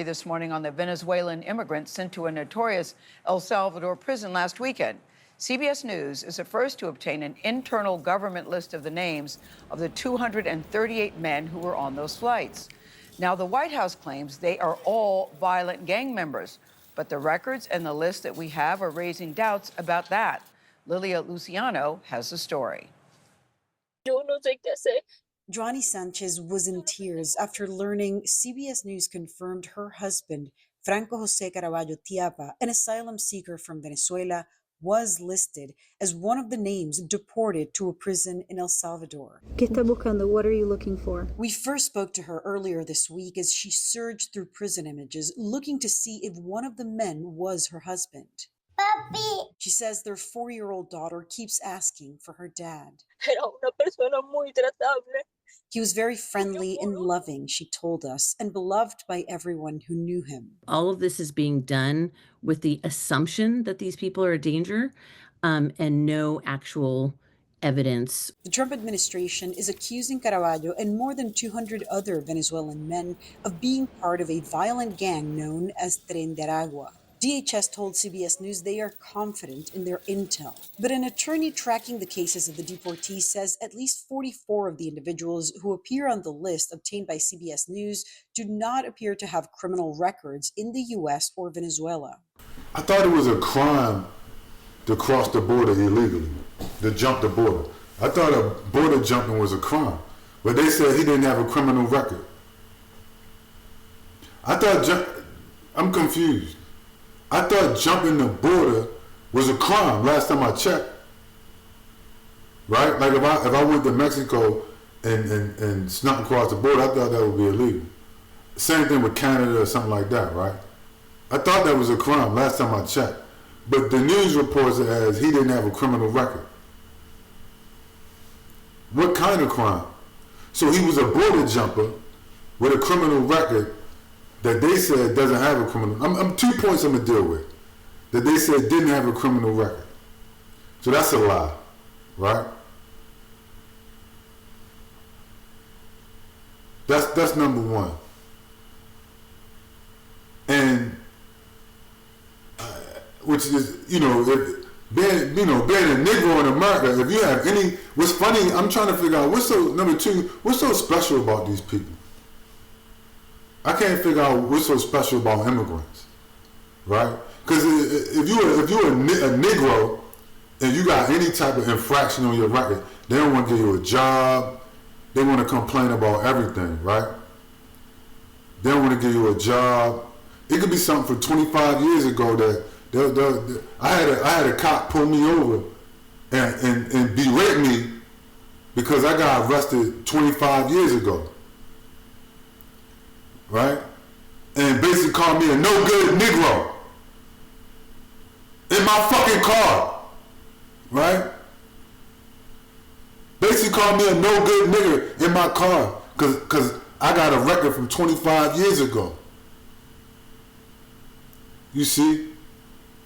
this morning on the Venezuelan immigrants sent to a notorious El Salvador prison last weekend. CBS News is the first to obtain an internal government list of the names of the 238 men who were on those flights. Now, the White House claims they are all violent gang members, but the records and the list that we have are raising doubts about that. Lilia Luciano has the story. Joanny Sanchez was in tears after learning CBS News confirmed her husband, Franco Jose Caraballo Tiapa, an asylum seeker from Venezuela, was listed as one of the names deported to a prison in El Salvador. ¿Qué está buscando? What are you looking for? We first spoke to her earlier this week as she surged through prison images, looking to see if one of the men was her husband. Papi. She says their 4-year-old daughter keeps asking for her dad. Era una persona muy tratable. He was very friendly and loving, she told us, and beloved by everyone who knew him. All of this is being done with the assumption that these people are a danger, and no actual evidence. The Trump administration is accusing Caraballo and more than 200 other Venezuelan men of being part of a violent gang known as Tren de Aragua. DHS told CBS News they are confident in their intel, but an attorney tracking the cases of the deportees says at least 44 of the individuals who appear on the list obtained by CBS News do not appear to have criminal records in the U.S. or Venezuela. I thought it was a crime to cross the border illegally, to jump the border. I thought a border jumping was a crime, but they said he didn't have a criminal record. I'm confused. I thought jumping the border was a crime last time I checked. Right? Like if I went to Mexico and snuck across the border, I thought that would be illegal. Same thing with Canada or something like that, right? I thought that was a crime last time I checked. But the news reports it as he didn't have a criminal record. What kind of crime? So he was a border jumper with a criminal record that they said doesn't have a criminal. I'm 2 points I'm gonna deal with. That they said didn't have a criminal record. So that's a lie, right? That's number one. And which is, being a Negro in America, if you have any, what's funny, I'm trying to figure out number two, what's so special about these people? I can't figure out what's so special about immigrants, right? Because if you're a Negro and you got any type of infraction on your record, they don't want to give you a job. They want to complain about everything, right? They don't want to give you a job. It could be something from 25 years ago that I had a cop pull me over and berate me because I got arrested 25 years ago. Right? And basically called me a no good Negro in my fucking car. Right? Basically called me a no good nigger in my car because I got a record from 25 years ago. You see?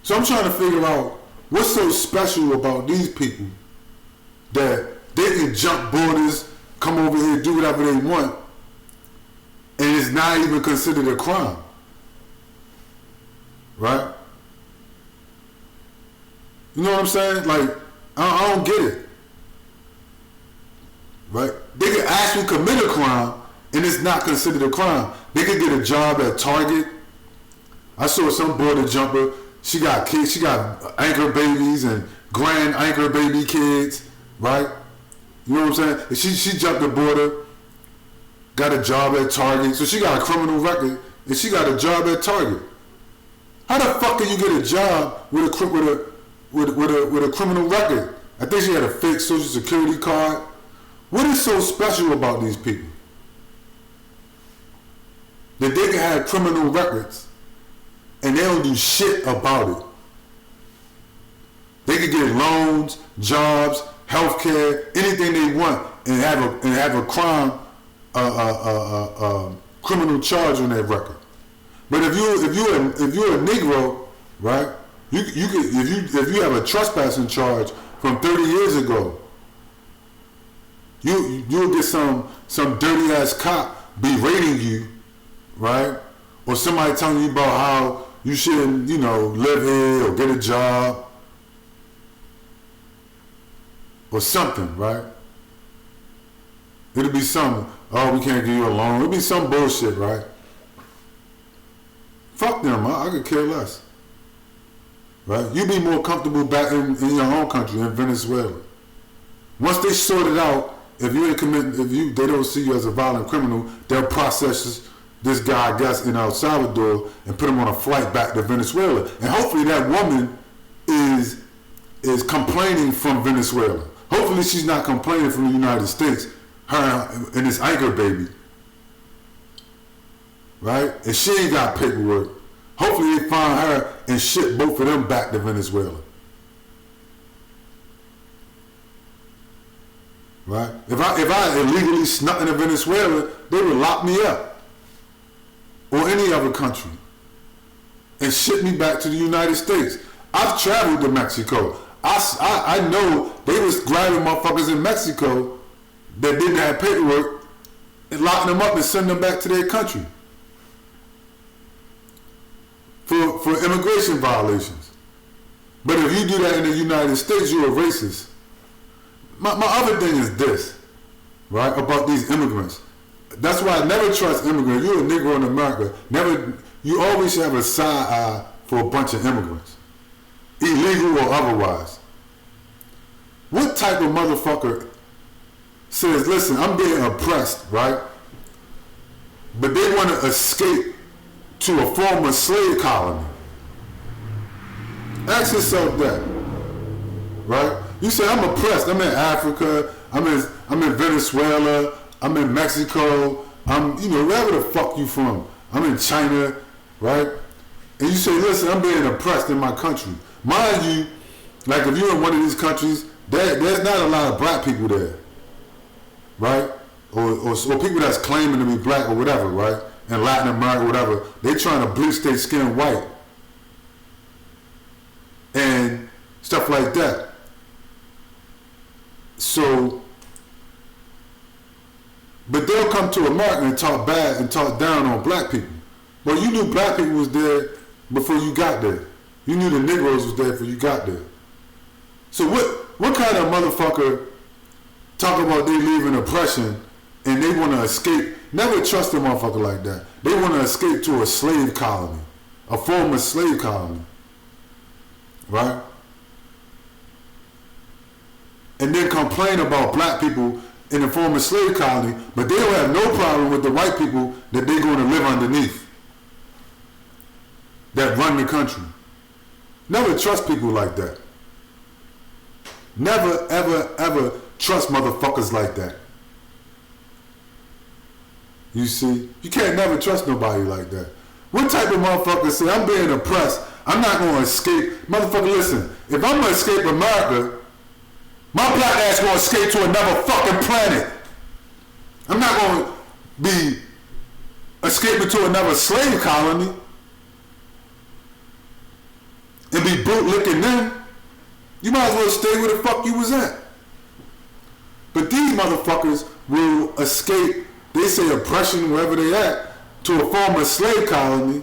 So I'm trying to figure out what's so special about these people that they can jump borders, come over here, do whatever they want, and it's not even considered a crime. Right? You know what I'm saying? Like, I don't get it. Right? They could actually commit a crime and it's not considered a crime. They could get a job at Target. I saw some border jumper. She got kids. She got anchor babies and grand anchor baby kids. Right? You know what I'm saying? And she jumped the border, got a job at Target. So she got a criminal record and she got a job at Target. How the fuck can you get a job with a criminal record? I think she had a fake Social Security card. What is so special about these people? That they can have criminal records and they don't do shit about it. They can get loans, jobs, healthcare, anything they want, and have a crime, criminal charge on their record. But if you're a Negro, right? You could, if you have a trespassing charge from 30 years ago, you'll get some dirty ass cop berating you, right? or somebody telling you about how you shouldn't, live here or get a job or something, right? It'll be something, oh, we can't give you a loan. It'll be some bullshit, right? Fuck them, I could care less. Right? You be more comfortable back in your own country, in Venezuela. Once they sort it out, if they don't see you as a violent criminal, they'll process this guy, I guess, in El Salvador and put him on a flight back to Venezuela. And hopefully that woman is complaining from Venezuela. Hopefully she's not complaining from the United States, her and this anchor baby. Right? And she ain't got paperwork. Hopefully they find her and ship both of them back to Venezuela. Right? If I illegally snuck into Venezuela, they would lock me up. Or any other country. And ship me back to the United States. I've traveled to Mexico. I know they was grabbing motherfuckers in Mexico that didn't have paperwork and locking them up and sending them back to their country. For immigration violations. But if you do that in the United States, you're a racist. My other thing is this, right, about these immigrants. That's why I never trust immigrants. You're a Negro in America. You always have a side eye for a bunch of immigrants. Illegal or otherwise. What type of motherfucker says, listen, I'm being oppressed, right? But they want to escape to a former slave colony. Ask yourself that, right? You say, I'm oppressed. I'm in Africa. I'm in Venezuela. I'm in Mexico. I'm, wherever the fuck you from. I'm in China, right? And you say, listen, I'm being oppressed in my country. Mind you, like if you're in one of these countries, there's not a lot of black people there, right? Or people that's claiming to be black or whatever, right? In Latin America, whatever, they trying to bleach their skin white. And stuff like that. So, but they'll come to America and talk bad and talk down on black people. But you knew black people was there before you got there. You knew the Negroes was there before you got there. So what kind of motherfucker talk about they leaving oppression and they want to escape? Never trust a motherfucker like that. They want to escape to a slave colony, a former slave colony, right? And then complain about black people in the former slave colony, but they don't have no problem with the white people that they're going to live underneath, that run the country. Never trust people like that. Never, ever, ever trust motherfuckers like that. You see? You can't never trust nobody like that. What type of motherfucker say, I'm being oppressed, I'm not going to escape? Motherfucker, listen, if I'm going to escape America, my black ass going to escape to another fucking planet. I'm not going to be escaping to another slave colony and be bootlicking them. You might as well stay where the fuck you was at. But these motherfuckers will escape, they say oppression wherever they at, to a former slave colony,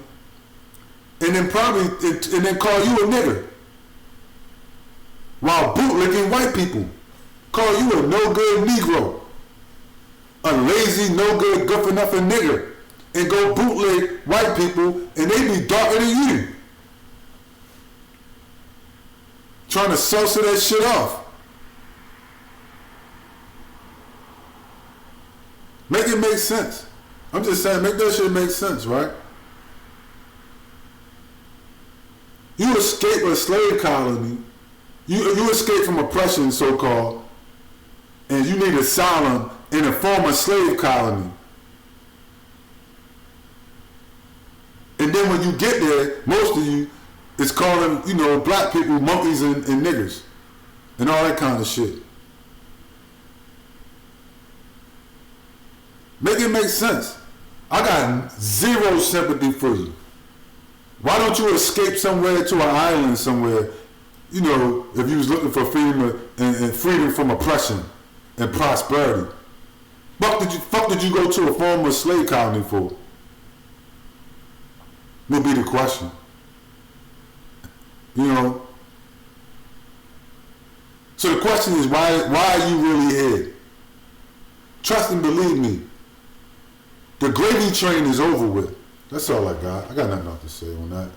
and then call you a nigger. While bootlicking white people. Call you a no good Negro. A lazy, no good, good for nothing nigger. And go bootleg white people and they be darker than you. Trying to censor that shit off. Make it make sense. I'm just saying, make that shit make sense, right? You escape a slave colony. You escape from oppression, so-called, and you need asylum in a former slave colony. And then when you get there, most of you is calling, black people monkeys and niggers and all that kind of shit. Make it make sense. I got zero sympathy for you. Why don't you escape somewhere to an island somewhere? If you was looking for freedom and freedom from oppression and prosperity. Fuck did you go to a former slave colony for? Will be the question. You know. So the question is, why are you really here? Trust and believe me. The gravy train is over with. That's all I got. I got nothing else to say on that.